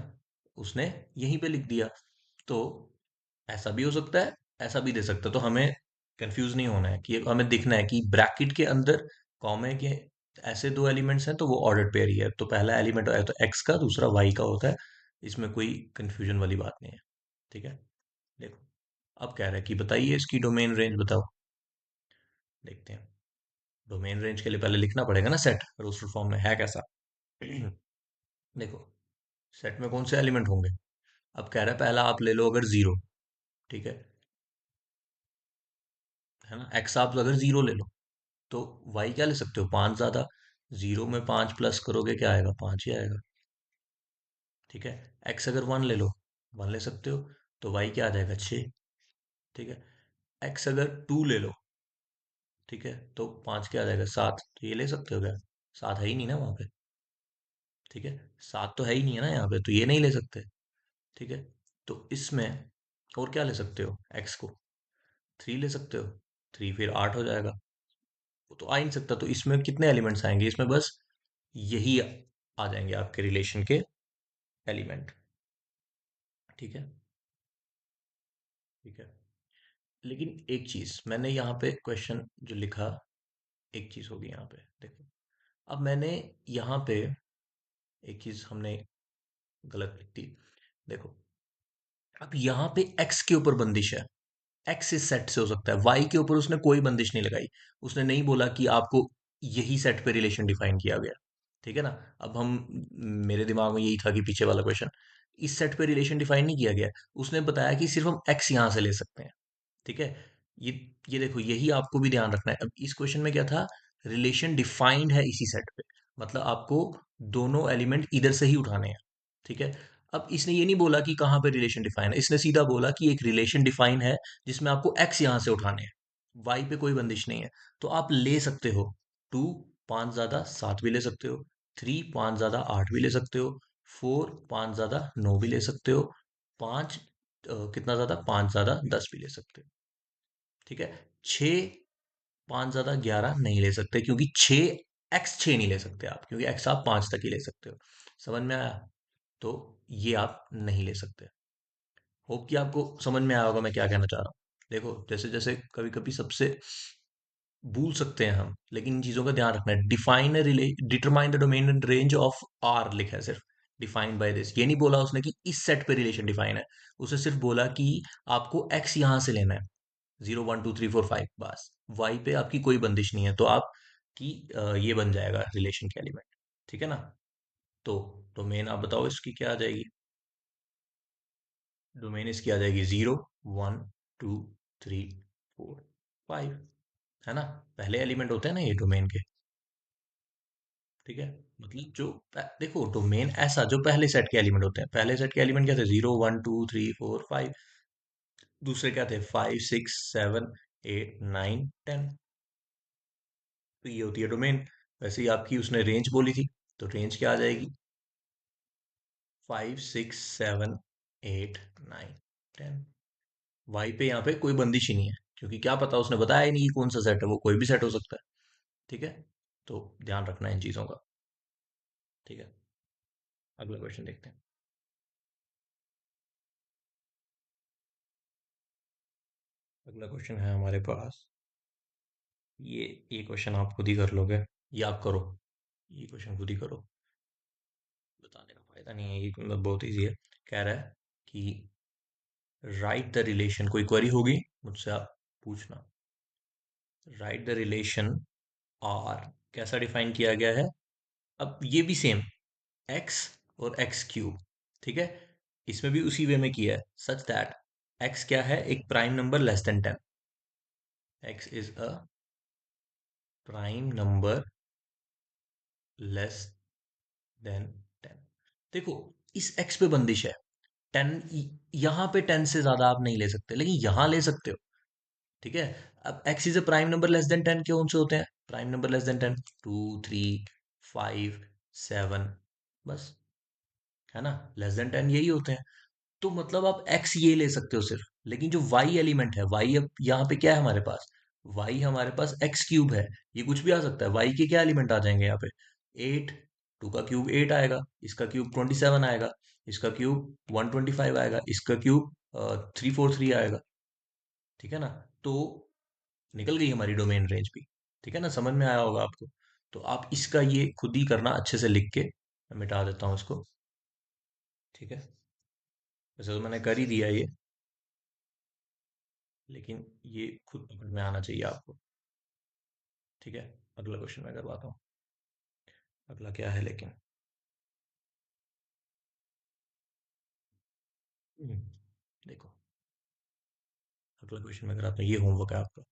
उसने यहीं पे लिख दिया, तो ऐसा भी हो सकता है, ऐसा भी दे सकता है, तो हमें कंफ्यूज नहीं होना है, कि हमें दिखना है कि ब्रैकेट के अंदर कॉमा के ऐसे दो एलिमेंट्स हैं तो वो ऑर्डर पेयर ही है, तो पहला एलिमेंट है तो एक्स का, दूसरा वाई का होता है, इसमें कोई कंफ्यूजन वाली बात नहीं है। ठीक है, देखो, अब कह रहा है कि बताइए इसकी डोमेन रेंज बताओ। देखते हैं, डोमेन रेंज के लिए पहले लिखना पड़ेगा ना सेट, रोस्टर फॉर्म में है कैसा। देखो, सेट में कौन से एलिमेंट होंगे? अब कह रहा है पहला आप ले लो अगर जीरो, ठीक है है ना, एक्स आप अगर जीरो ले लो, तो वाई क्या ले सकते हो? 5 ज्यादा, जीरो में 5 प्लस करोगे क्या आएगा? 5 ही आएगा। ठीक है, एक्स अगर 1 ले लो, 1 ले सकते हो, तो वाई क्या आ जाएगा? 6। ठीक है, एक्स अगर 2 ले लो, ठीक है, तो 5 क्या आ जाएगा? 7। तो ये ले सकते हो क्या? 7 है ही नहीं ना वहां पे। ठीक है, 7 तो है ही नहीं है ना यहाँ पे, तो ये नहीं ले सकते। ठीक है, तो इसमें और क्या ले सकते हो? एक्स को 3 ले सकते हो, 3 फिर 8 हो जाएगा, वो तो आ ही नहीं सकता, तो इसमें कितने एलिमेंट्स आएंगे? इसमें बस यही आ जाएंगे आपके रिलेशन के एलिमेंट। ठीक है, ठीक है, लेकिन एक चीज मैंने यहाँ पे क्वेश्चन जो लिखा, एक चीज होगी यहाँ पे, देखो, अब मैंने यहाँ पे एक चीज हमने गलत लिख दी। देखो, अब यहाँ पे x के ऊपर बंदिश है, एक्स इस सेट से हो सकता है, वाई के ऊपर उसने कोई बंदिश नहीं लगाई, उसने नहीं बोला कि आपको यही सेट पे रिलेशन डिफाइन किया गया। ठीक है ना, अब हम, मेरे दिमाग में यही था कि पीछे वाला क्वेश्चन, इस सेट पे रिलेशन डिफाइन नहीं किया गया, उसने बताया कि सिर्फ हम एक्स यहां से ले सकते हैं। ठीक है, ये ये देखो, यही आपको भी ध्यान रखना है। अब इस क्वेश्चन में क्या था? रिलेशन डिफाइंड है इसी सेट पे, मतलब आपको दोनों एलिमेंट इधर से ही उठाने हैं। ठीक है, अब इसने ये नहीं बोला कि कहाँ पे रिलेशन डिफाइन है, इसने सीधा बोला कि एक रिलेशन डिफाइन है जिसमें आपको एक्स यहां से उठाने हैं, वाई पे कोई बंदिश नहीं है। तो आप ले सकते हो 2, 5 ज्यादा 7 भी ले सकते हो, 3, 5 ज्यादा 8 भी ले सकते हो, 4, 5 ज्यादा 9 भी ले सकते हो, 5 कितना ज्यादा, 5 ज्यादा 10 भी ले सकते हो। ठीक है, 6, 5 ज्यादा 11 नहीं ले सकते, क्योंकि 6, एक्स 6 नहीं ले सकते आप, क्योंकि एक्स आप 5 तक ही ले सकते हो। समझ में आया? तो ये आप नहीं ले सकते। होप कि आपको समझ में आया होगा मैं क्या कहना चाह रहा हूँ। देखो, जैसे जैसे कभी कभी सबसे भूल सकते हैं हम, लेकिन इन चीजों का ध्यान रखना है। Define determine the domain and range of R लिखा है सिर्फ। डिफाइन बाय दिस, ये नहीं बोला उसने कि इस सेट पे रिलेशन डिफाइन है। उसने सिर्फ बोला कि आपको एक्स यहां से लेना है, 0 1 2 3 4 5, बस। वाई पे आपकी कोई बंदिश नहीं है, तो आप की ये बन जाएगा रिलेशन की एलिमेंट। ठीक है ना? तो डोमेन आप बताओ इसकी क्या आ जाएगी? डोमेन इसकी आ जाएगी 0 1 2 3 4 5, है ना? पहले एलिमेंट होते हैं ना ये डोमेन के। ठीक है, मतलब जो देखो डोमेन ऐसा जो पहले सेट के एलिमेंट होते हैं, पहले सेट के एलिमेंट क्या थे? 0 1 2 3 4 5। दूसरे क्या थे? 5 6 7 8 9 10। तो ये होती है डोमेन। वैसे ही आपकी उसने रेंज बोली थी, तो रेंज क्या आ जाएगी? 5 6 7 8 9 10। वाई पे यहाँ पे कोई बंदिश ही नहीं है, क्योंकि क्या पता, उसने बताया ही नहीं कि कौन सा सेट है, वो कोई भी सेट हो सकता है। ठीक है, तो ध्यान रखना है इन चीजों का। ठीक है, अगला क्वेश्चन देखते हैं। अगला क्वेश्चन है हमारे पास, ये क्वेश्चन आप खुद ही कर लोगे, या आप करो। ये क्वेश्चन खुद ही करो, बताने का फायदा नहीं है, ये मतलब बहुत इजी है। कह रहा है कि राइट द रिलेशन, कोई क्वेरी होगी मुझसे आप पूछना। राइट द रिलेशन आर कैसा डिफाइन किया गया है? अब ये भी सेम, एक्स और एक्स क्यूब। ठीक है, इसमें भी उसी वे में किया है, सच दैट एक्स क्या है? एक prime number less than 10। X is a prime number less than 10। देखो, इस एक्स पे बंदिश है 10। यहां पे 10 से ज्यादा आप नहीं ले सकते, लेकिन यहां ले सकते हो। ठीक है, अब x is a prime number less than 10 कौन से होते हैं? प्राइम नंबर लेस देन 10, 2 3 5 7, बस। है ना? लेस देन 10 यही होते हैं। तो मतलब आप एक्स ये ले सकते हो सिर्फ, लेकिन जो वाई एलिमेंट है, वाई अब यहाँ पे क्या है हमारे पास? वाई हमारे पास एक्स क्यूब है। ये कुछ भी आ सकता है, वाई के क्या एलिमेंट आ जाएंगे यहाँ पे? 8। 2 का क्यूब 8 आएगा, इसका क्यूब 27 आएगा, इसका क्यूब 125 आएगा, इसका क्यूब 343 आएगा। ठीक है ना? तो निकल गई हमारी डोमेन रेंज भी। ठीक है ना? समझ में आया होगा आपको। तो आप इसका ये खुद ही करना अच्छे से लिख के। मैं मिटा देता हूँ इसको। ठीक है, वैसे तो मैंने कर ही दिया ये, लेकिन ये खुद पकड़ में आना चाहिए आपको। ठीक है, अगला क्वेश्चन मैं करवाता हूँ। अगला क्या है लेकिन? हम्म, देखो, अगला क्वेश्चन मैं कराता हूँ, ये होमवर्क है आपका।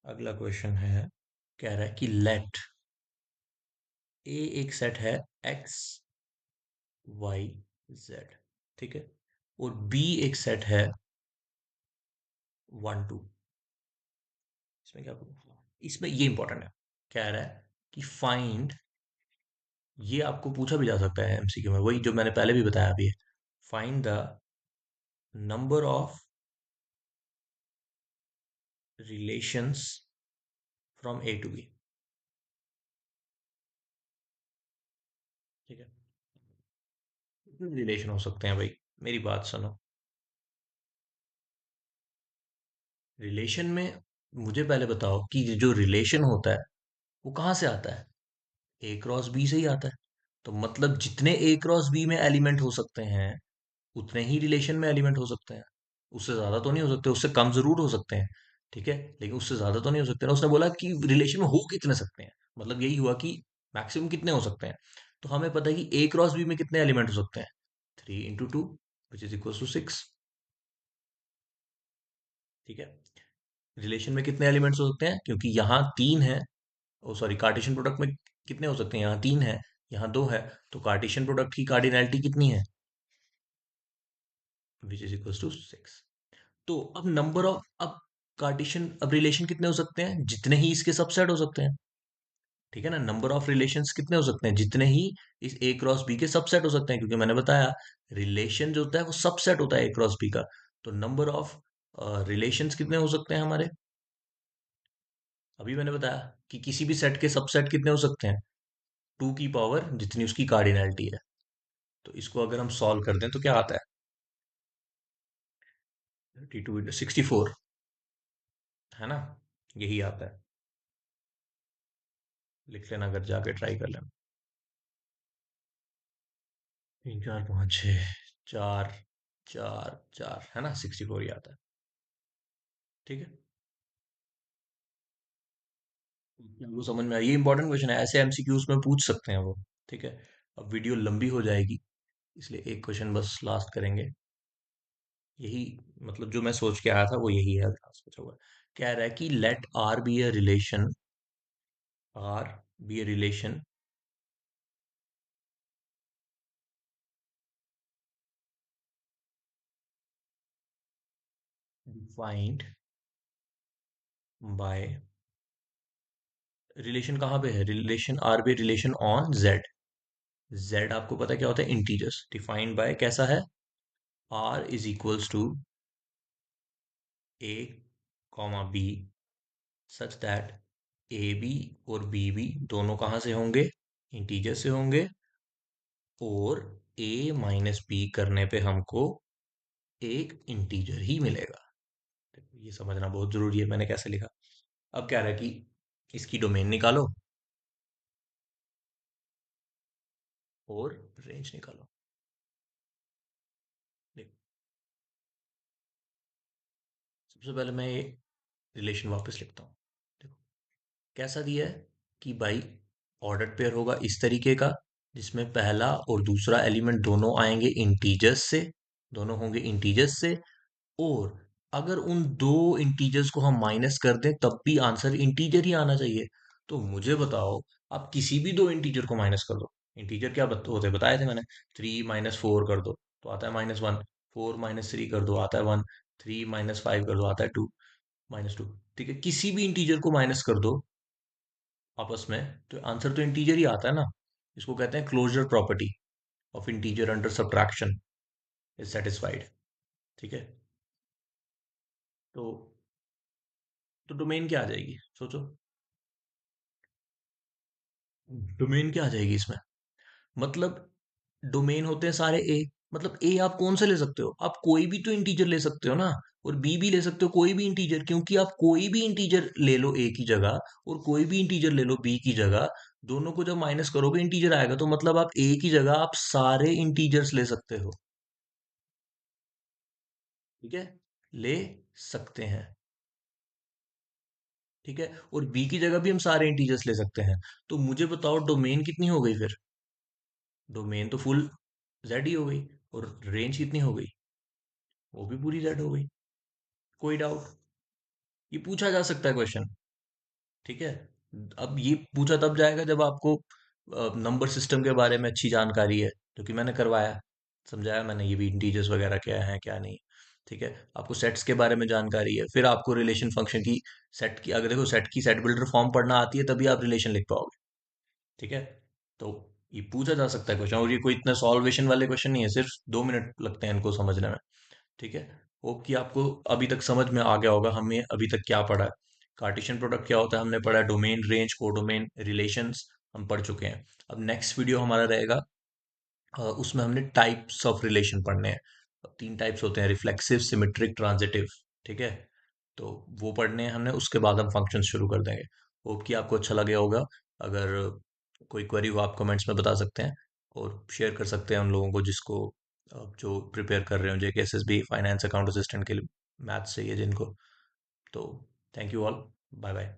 अगला क्वेश्चन है, कह रहा है कि लेट ए एक सेट है एक्स वाई जेड। ठीक है, और बी एक सेट है 1 2। इसमें क्या करूँ? इसमें ये इंपॉर्टेंट है। कह रहा है कि फाइंड, ये आपको पूछा भी जा सकता है एमसीक्यू में, वही जो मैंने पहले भी बताया अभी। Find the number of relations from A to B. ठीक है, कितने रिलेशन हो सकते हैं भाई? मेरी बात सुनो। रिलेशन में मुझे पहले बताओ कि जो रिलेशन होता है वो कहाँ से आता है? ए क्रॉस बी से ही आता है। तो मतलब जितने ए क्रॉस बी में एलिमेंट हो सकते हैं, उतने ही रिलेशन में एलिमेंट हो सकते हैं। उससे ज्यादा तो नहीं हो सकते, उससे कम जरूर हो सकते हैं। ठीक है, लेकिन उससे ज्यादा तो नहीं हो सकते ना। उसने बोला कि रिलेशन में हो कितने सकते हैं, मतलब यही हुआ कि मैक्सिमम कितने हो सकते हैं। तो हमें पता है कि ए क्रॉस बी में कितने एलिमेंट हो सकते हैं? 3 × 2 विच इज इक्वल टू 6। ठीक है, रिलेशन में कितने एलिमेंट्स हो सकते हैं? क्योंकि यहाँ 3 है। ओ सॉरी, कार्टेशियन प्रोडक्ट में कितने हो सकते हैं? यहाँ 3 है, यहाँ 2 है। तो कार्टेशियन प्रोडक्ट की कार्डिनैलिटी कितनी है? Which is equal to 6। तो अब नंबर ऑफ, अब कार्टेशियन, अब रिलेशन कितने हो सकते हैं? जितने ही इसके सबसेट हो सकते हैं। ठीक है ना? नंबर ऑफ रिलेशंस कितने हो सकते हैं? जितने ही इस ए क्रॉस बी के सबसेट हो सकते हैं, क्योंकि मैंने बताया रिलेशन जो होता है वो सबसेट होता है ए क्रॉस बी का। तो नंबर ऑफ रिलेशंस कितने हो सकते हैं हमारे? अभी मैंने बताया कि किसी भी सेट के सबसेट कितने हो सकते हैं? 2 की पावर जितनी उसकी कार्डिनैलिटी है। तो इसको अगर हम सॉल्व कर दें तो क्या आता है? 32 64, है ना? यही आता है। लिख लेना, अगर जाके ट्राई कर लेना। 3 4 5 6, 4 4 4 है ना, 64 ही आता है। ठीक है। वो समझ में आया, ये इंपॉर्टेंट क्वेश्चन है, ऐसे एमसीक्यूज में पूछ सकते हैं वो। ठीक है। अब वीडियो लंबी हो जाएगी, इसलिए एक क्वेश्चन बस लास्ट करेंगे। यही, मतलब जो मैं सोच के आया था वो यही है, लास्ट बचा हुआ है। कह रहा है कि let R B A relation, R B A relation defined by, relation कहाँ पे है, relation R B relation on Z. Z आपको पता है क्या होता है, इंटीजर्स, डिफाइंड बाय कैसा है, R is equals to A comma B, such that A B और बी बी दोनों कहाँ से होंगे, इंटीजर से होंगे, और ए माइनस बी करने पे हमको एक इंटीजर ही मिलेगा। देखो, ये समझना बहुत जरूरी है मैंने कैसे लिखा। अब क्या रहा है कि इसकी डोमेन निकालो और रेंज निकालो। देखो, सबसे पहले मैं ये रिलेशन वापस लिखता हूँ। देखो कैसा दिया है कि भाई ऑर्डर पेयर होगा इस तरीके का, जिसमें पहला और दूसरा एलिमेंट दोनों आएंगे इंटीजर्स से, दोनों होंगे इंटीजर्स से, और अगर उन दो इंटीजर्स को हम माइनस कर दें तब भी आंसर इंटीजर ही आना चाहिए। तो मुझे बताओ, आप किसी भी दो इंटीजर को माइनस कर दो, इंटीजर क्या होते बताए थे मैंने, 3 - 4 कर दो तो आता है -1, 4 - 3 कर दो आता है 1, 3 - 5 कर दो आता है 2 - 2। ठीक है, किसी भी इंटीजर को माइनस कर दो आपस में, तो आंसर तो इंटीजर ही आता है ना। इसको कहते हैं closure property of integer under subtraction is satisfied. ठीक है। तो डोमेन क्या आ जाएगी सोचो, डोमेन क्या आ जाएगी इसमें, मतलब डोमेन होते हैं सारे ए, मतलब ए आप कौन से ले सकते हो, आप कोई भी तो इंटीजर ले सकते हो ना, और बी भी ले सकते हो कोई भी इंटीजर, क्योंकि आप कोई भी इंटीजर ले लो ए की जगह और कोई भी इंटीजर ले लो बी की जगह, दोनों को जब माइनस करोगे इंटीजर आएगा, तो मतलब आप ए की जगह आप सारे इंटीजर्स ले सकते हो। ठीक है, ले सकते हैं। ठीक है, और बी की जगह भी हम सारे इंटीजर्स ले सकते हैं। तो मुझे बताओ डोमेन कितनी हो गई फिर, डोमेन तो फुल जेड ही हो गई, और रेंज कितनी हो गई, वो भी पूरी जेड हो गई। कोई डाउट, ये पूछा जा सकता है क्वेश्चन। ठीक है। अब ये पूछा तब जाएगा जब आपको नंबर सिस्टम के बारे में अच्छी जानकारी है, जो कि मैंने करवाया, समझाया मैंने, ये भी इंटीजर्स वगैरह क्या है क्या नहीं। ठीक है, आपको सेट्स के बारे में जानकारी है, फिर आपको रिलेशन फंक्शन की, सेट की, अगर देखो सेट की सेट बिल्डर फॉर्म पढ़ना आती है तभी आप रिलेशन लिख पाओगे। ठीक है। तो ये पूछा जा सकता है क्वेश्चन, और ये कोई इतना सॉल्वेशन वाले क्वेश्चन नहीं है, सिर्फ 2 मिनट लगते हैं इनको समझने में। ठीक है। होप कि आपको अभी तक समझ में आ गया होगा हमें अभी तक क्या पढ़ा है। कार्टेशियन प्रोडक्ट क्या होता है हमने पढ़ा है, डोमेन, रेंज, कोडोमेन, रिलेशंस हम पढ़ चुके हैं। अब नेक्स्ट वीडियो हमारा रहेगा, उसमें हमने टाइप्स ऑफ रिलेशन पढ़ने हैं। अब 3 टाइप्स होते हैं, रिफ्लेक्सिव, सिमेट्रिक, ट्रांजिटिव। ठीक है। तो वो पढ़ने हैं हमने, उसके बाद हम फंक्शन शुरू कर देंगे। होप कि आपको अच्छा लगे होगा। अगर कोई क्वेरी हो आप कमेंट्स में बता सकते हैं, और शेयर कर सकते हैं उन लोगों को जिसको, जो प्रिपेयर कर रहे हो, JK SSB finance account assistant के लिए मैथ्स चाहिए जिनको। तो thank you all, bye bye.